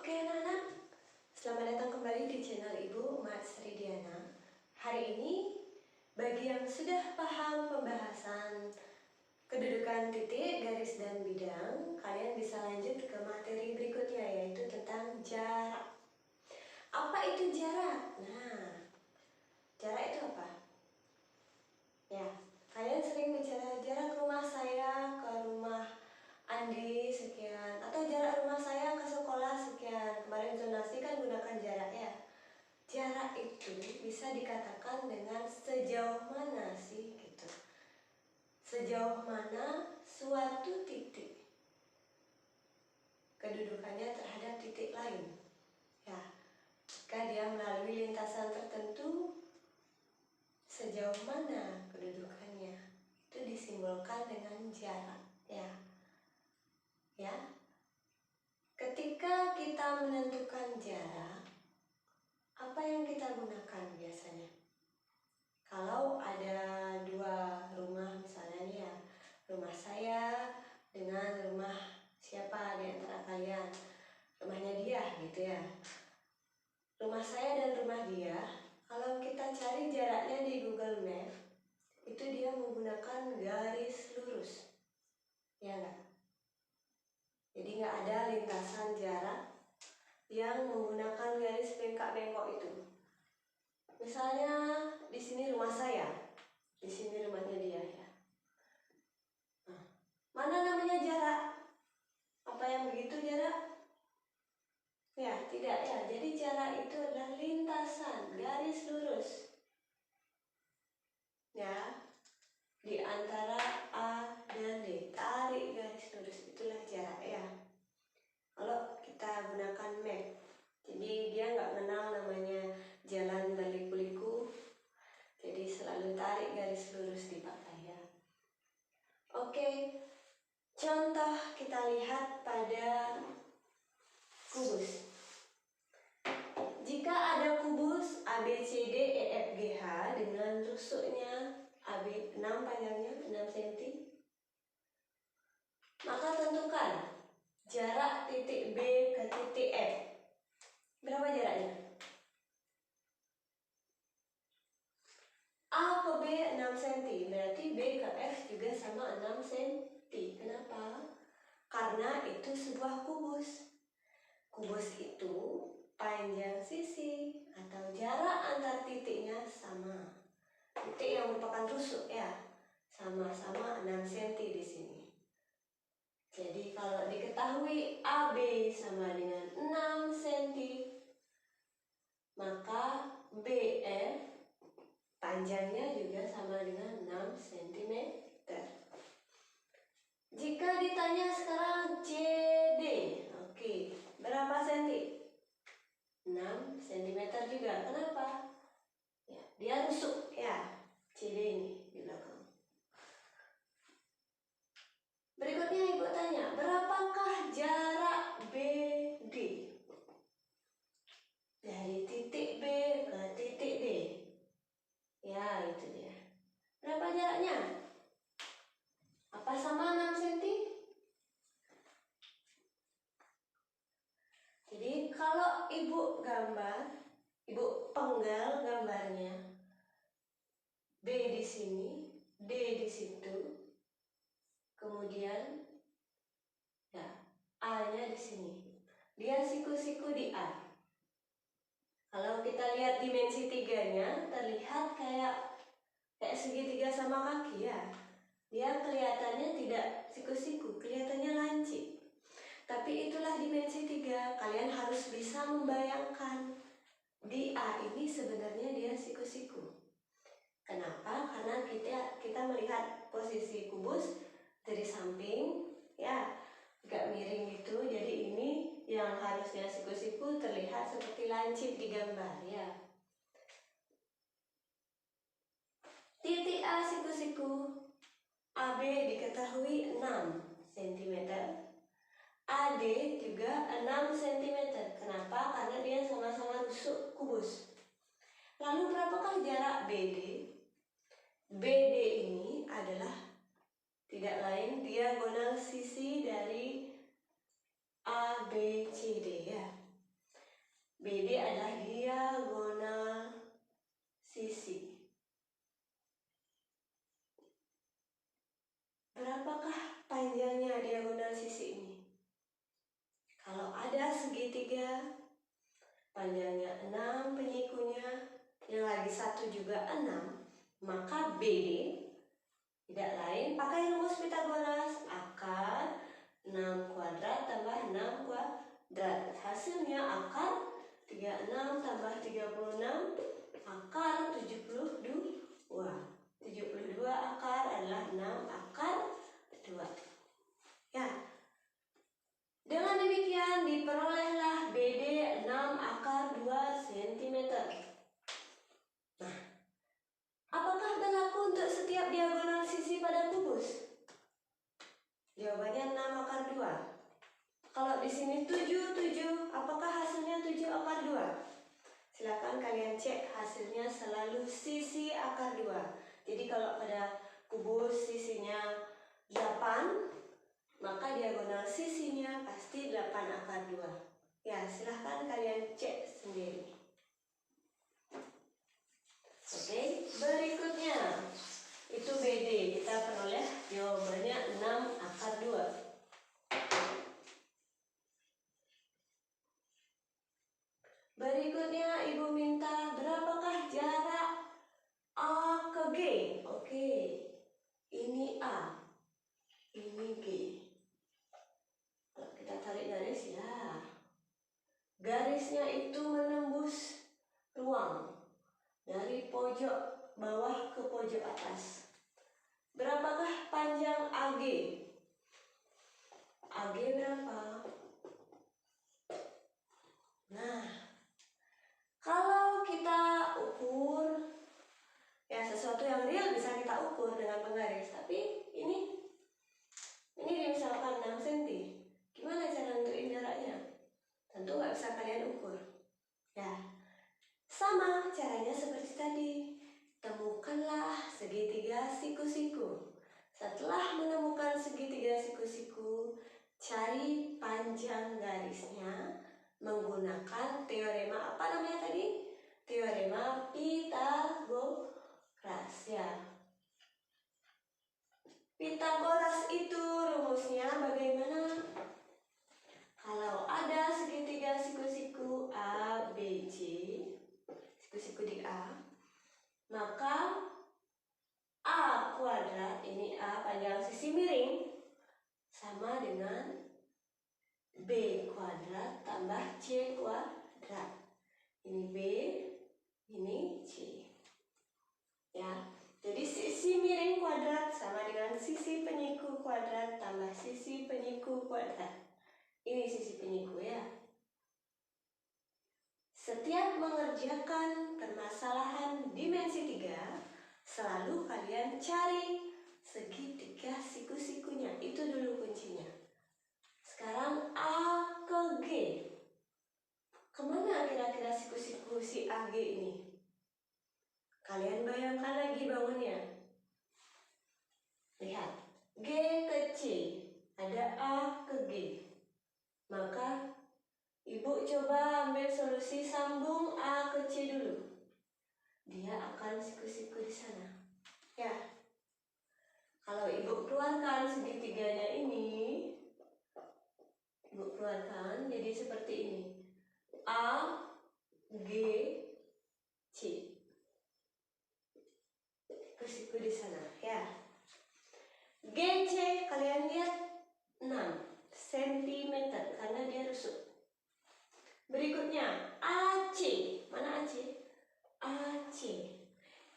Oke anak-anak, selamat datang kembali di channel Ibu Mat Sri Diana. Hari ini, bagi yang sudah paham pembahasan kedudukan titik, garis, dan bidang, kalian bisa lanjut ke materi berikutnya, yaitu tentang jarak. Apa itu jarak? Nah, jarak itu apa? Ya, kalian sering bicara jarak rumah saya ke rumah Andi sekian, atau jarak rumah saya ke sekolah sekian. Kemarin zonasi kan gunakan jarak ya. Jarak itu bisa dikatakan dengan sejauh mana sih gitu. Sejauh mana suatu titik kedudukannya terhadap titik lain. Ya, jika dia melalui lintasan tertentu, sejauh mana kedudukannya itu disimbolkan dengan jarak ya. Ya, ketika kita menentukan jarak, apa yang kita gunakan biasanya? Kalau ada dua rumah misalnya nih ya, rumah saya dengan rumah siapa di antara kalian, rumahnya dia gitu ya. Rumah saya dan rumah dia, kalau kita cari jaraknya di Google Map, itu dia menggunakan garis lurus, ya enggak? Jadi nggak ada lintasan jarak yang menggunakan garis bengkak-bengkok itu. Misalnya di sini rumah saya, di sini rumahnya dia ya. Nah, mana namanya jarak? Apa yang begitu jarak? Ya, tidak ya. Jadi jarak itu adalah lintasan garis lurus. Ya, di antara A dan D, tarik garis lurus, itulah jarak ya. Kalau kita gunakan map, jadi dia nggak kenal namanya jalan Bali-Kuliku, jadi selalu tarik garis lurus dipakai ya. Oke, contoh kita lihat pada kubus. Jika ada kubus ABCDEFGH dengan rusuknya AB 6 panjangnya 6 cm, maka tentukan jarak titik B ke titik F. Berapa jaraknya? A ke B 6 cm, berarti B ke F juga sama 6 cm. Kenapa? Karena itu sebuah kubus. Kubus itu panjang sisi atau jarak antar titiknya sama. Titik yang merupakan rusuk ya, sama-sama 6 cm di sini. Jadi kalau diketahui AB sama dengan 6 cm, maka BF panjangnya juga sama dengan 6 cm. Jika ditanya sekarang CD, oke, berapa cm? 6 cm juga. Kenapa? Ya, dia rusuk ya, CD ini di belakang. Berikutnya ibu tanya, berapakah jarak BD dari titik B ke titik D? Ya, itu dia. Berapa jaraknya? Apa sama 6 cm? Jadi kalau ibu gambar, ibu penggal gambarnya, B di sini, D di situ, kemudian ya A-nya di sini. Dia siku-siku di A. Kalau kita lihat dimensi 3-nya, terlihat kayak segitiga sama kaki ya. Dia kelihatannya tidak siku-siku, kelihatannya lancip. Tapi itulah dimensi 3. Kalian harus bisa membayangkan di A ini sebenarnya dia siku-siku. Kenapa? Karena kita melihat posisi kubus dari samping ya, agak miring gitu. Jadi ini yang harusnya siku-siku terlihat seperti lancip di gambar ya. Titik A siku-siku, AB diketahui 6 cm, AD juga 6 cm. Kenapa? Karena dia sama-sama rusuk kubus. Lalu berapakah jarak BD? BD ini adalah tidak lain diagonal sisi dari ABCD ya. BD adalah diagonal sisi. Berapakah panjangnya diagonal sisi ini? Kalau ada segitiga, panjangnya 6 penyikunya, yang lagi satu juga 6, maka BD tidak lain pakai rumus Pythagoras, akar 6 kuadrat tambah 6 kuadrat. Hasilnya akar 36 tambah 36, akar 72. 72 akar adalah 6 akar 2. Ya. Dengan demikian diperolehlah BD 6 akar 2 cm. Nah, apakah berlaku untuk setiap diagonal sisi pada kubus? Jawabannya 6 akar 2. Kalau di sini 7, apakah hasilnya 7 akar 2? Silakan kalian cek, hasilnya selalu sisi akar 2. Jadi kalau pada kubus sisinya 8, maka diagonal sisinya pasti 8 akar 2. Ya, silahkan kalian cek sendiri. Oke, berikutnya itu BD, kita peroleh jawabannya 6 akar 2. Berikutnya Ibu minta berapakah jarak A ke G? Oke, ini A, ini G. Kalau kita tarik garis, ya, garisnya itu menembus ruang dari pojok bawah ke pojok atas. Berapakah panjang AG? AG berapa? Nah, kalau kita ukur, ya sesuatu yang real bisa kita ukur dengan penggaris, tapi ini misalkan 6 cm. Gimana cara nentuin jaraknya? Tentu nggak bisa kalian ukur. Ya, sama caranya seperti tadi. Temukanlah segitiga siku-siku. Setelah menemukan segitiga siku-siku, cari panjang garisnya menggunakan teorema apa namanya tadi? Teorema Pythagoras, ya. Pythagoras itu rumusnya bagaimana? Kalau ada segitiga siku-siku A, B, C, siku-siku di A, maka A kuadrat, ini A panjang sisi miring, sama dengan B kuadrat tambah C kuadrat. Ini B, ini C. Ya, jadi sisi miring kuadrat sama dengan sisi penyiku kuadrat tambah sisi penyiku kuadrat. Ini sisi penyiku, ya. Setiap mengerjakan permasalahan dimensi 3, selalu kalian cari segitiga siku-sikunya. Itu dulu kuncinya. Sekarang A ke G. Kemana kira-kira siku-siku si AG ini? Kalian bayangkan lagi bangunnya. Lihat, G ke C. Ada A ke G. Maka Ibu coba ambil solusi sambung A ke C dulu. Dia akan siku-siku di sana. Ya. Kalau Ibu keluarkan segitiganya ini, Ibu keluarkan jadi seperti ini. A, G, C. Siku-siku di sana, ya. GC kalian lihat 6 cm karena dia rusuk. Berikutnya AC. Mana AC? AC.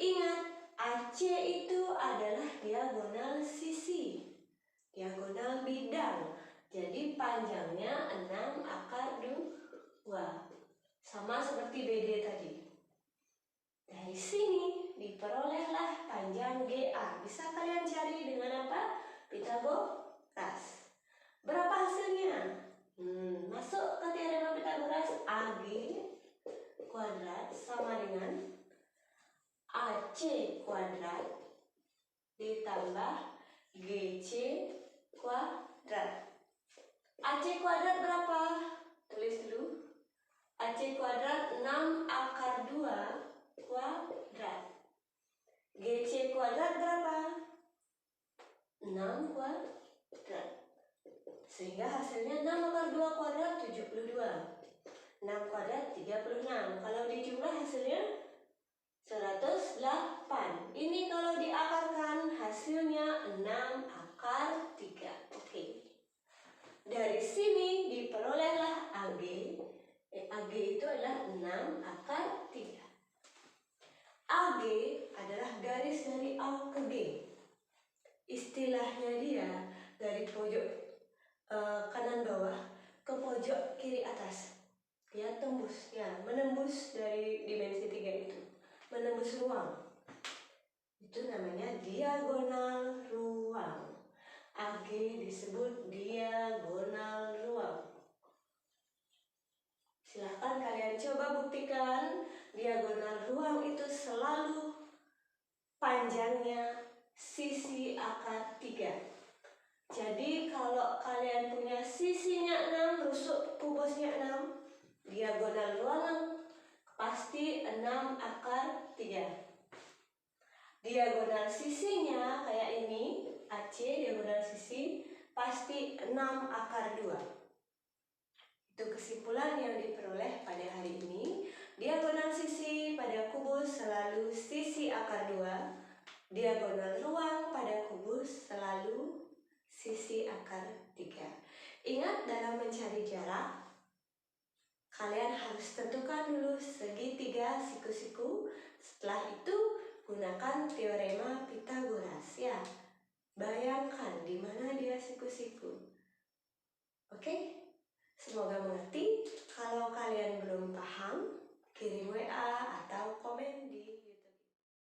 Ingat, AC itu adalah diagonal sisi, diagonal bidang. Jadi panjangnya 6 akar 2. Sama seperti BD tadi. Dari sini diperolehlah panjang GA. Bisa kalian cari dengan apa? Pythagoras. Berapa hasilnya? Masuk ke teorema Pythagoras. AG kuadrat sama dengan AC kuadrat ditambah GC kuadrat. AC kuadrat berapa? Tulis dulu. AC kuadrat 36. Kalau dijumlah hasilnya 108. Ini kalau diakarkan hasilnya 6 akar 3. Oke. Dari sini diperolehlah AG. AG itu adalah 6 akar 3. AG adalah garis dari A ke G. Istilahnya dia dari pojok kanan bawah ke pojok kiri atas. Dia tembus, ya, menembus dari dimensi 3 itu. Menembus ruang. Itu namanya diagonal ruang. AG disebut diagonal ruang. Silahkan kalian coba buktikan diagonal ruang itu selalu panjangnya sisi akar 3. Jadi kalau kalian punya sisinya 6, rusuk kubusnya 6, diagonal ruang pasti 6 akar 3. Diagonal sisinya kayak ini, AC diagonal sisi pasti 6 akar 2. Itu kesimpulan yang diperoleh pada hari ini. Diagonal sisi pada kubus selalu sisi akar 2. Diagonal ruang pada kubus selalu sisi akar 3. Ingat, dalam mencari jarak, kalian harus tentukan dulu segitiga siku-siku. Setelah itu gunakan teorema Pythagoras, ya. Bayangkan di mana dia siku-siku. Oke? Semoga mengerti.